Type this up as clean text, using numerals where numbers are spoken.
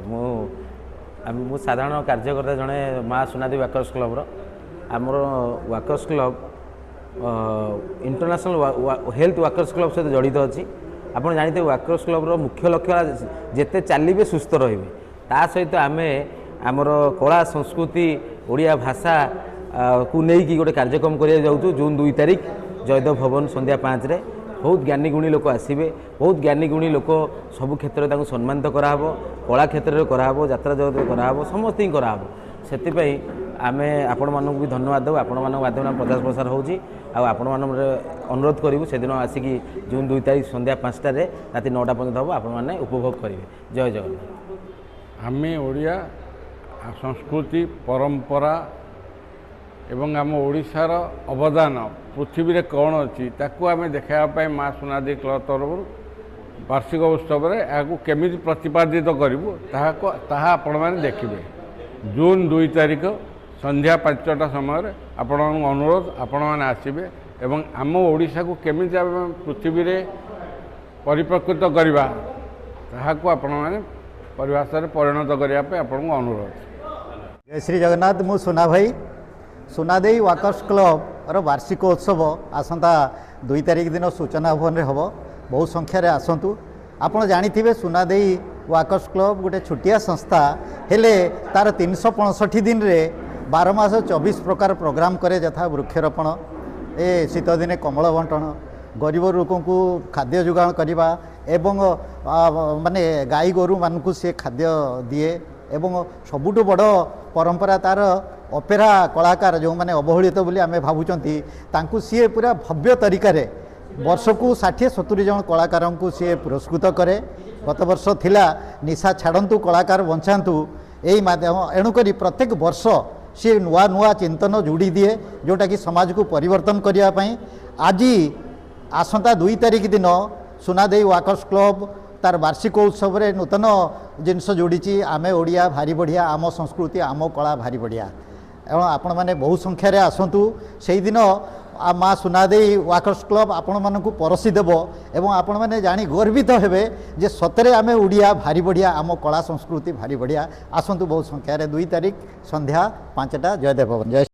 मु साधारण कार्यकर्ता जड़े माँ सुनादेवी वाकर्स क्लब्र आमर walkers club international health walkers club सहित जड़ित अच्छी आपड़ जानते वाकर्स क्लब्र मुख्य लक्ष्य जिते चलिए सुस्थ रे ता सहित आम आमर कला संस्कृति ओडिया भाषा को लेकिन गोटे कार्यक्रम करा जाऊँ जून 2 तारिख जयदेव भवन संध्या 5 रे बहुत ज्ञानी गुणी लोक आसवे बहुत ज्ञानी गुणी लोक सबु क्षेत्र में सम्मानित कराब कला क्षेत्र में कराब यात्रा जगत कराब समस्त ही कराब से आम आपण मानक भी धन्यवाद देव आपण मान माध्यम प्रचार प्रसार होची आपण मान अनुरोध करूँ से दिन आसिक जून 2 तारिख संध्या 5टार राति 9टा पर्यटन हम आपण मैंने उपभोग करेंगे। जय जगन्नाथ। आम ओडिया संस्कृति परंपरा एवं आम ओडिशार अवदान पृथ्वी रे कौन अच्छी ताकू आम देखापी माँ सुनादेवी क्लब तरफ वार्षिक उत्सव में केमी प्रतिपादित करूँ ताहा आपण मैंने देखिए जून 2 तारिख संध्या 5टा समय आपण अनुरोध आपण मैंने आसबे एवं आम ओडिशा को केमी पृथ्वी रे परिप्रकृत करवा ताहाको आपण मैंने परिभाषा परिणत करने आपण अनुरोध। जय श्री जगन्नाथ। मु सुना भाई सुनादेवी वाकर्स क्लब वार्षिक उत्सव आसंता 2 तारिख दिन सूचना भवन हम बहुत संख्यार आसतु आपड़ जानी सुनादेवी वाकर्स क्लब गोटे छोटिया संस्था हेले तार 365 दिन रे 12 मास 24 प्रकार प्रोग्राम करे यथा वृक्षरोपण ए शीत दिने कमल बंटन गरीब लोक को खाद्य जोगाण करवा एवं माने गाई गोरु मानकु से खाद्य दिए एवं सबुठ बड़ परंपरा तार अपेरा कलाकार जो मैंने अवहेलित बोली आम भावुंट तांकु सी पूरा भव्य तरीका रे वर्ष को 60-70 जन कलाकार को सी पुरस्कृत करे। गत वर्ष थिला निशा छाड़ू कलाकार बंचातु यही माध्यम एणुक प्रत्येक वर्ष सी नुआ नुआ चिंतन जोड़ी दिए जोटा कि समाज को परिवर्तन करने आज आसंता 2 तारिख दिन सुनादेवी वाकर्स क्लब तार वार्षिक उत्सव रे नूतन जिनस जोड़ी आम ओडिया भारी बढ़िया आम संस्कृति आम कला भारी बढ़िया एवं आपण मैंने बहु संख्यार आसतु से दिन माँ सुनादेवी वाकर्स क्लब आपण मानक परसी देव एवं आपण मैंने जानी गर्वित हेबे जे सतरे आम ओडिया भारी बढ़िया आम कला संस्कृति भारी बढ़िया आसतु बहु संख्यार 2 तारिख संध्या 5टा जयदेव भवन। जय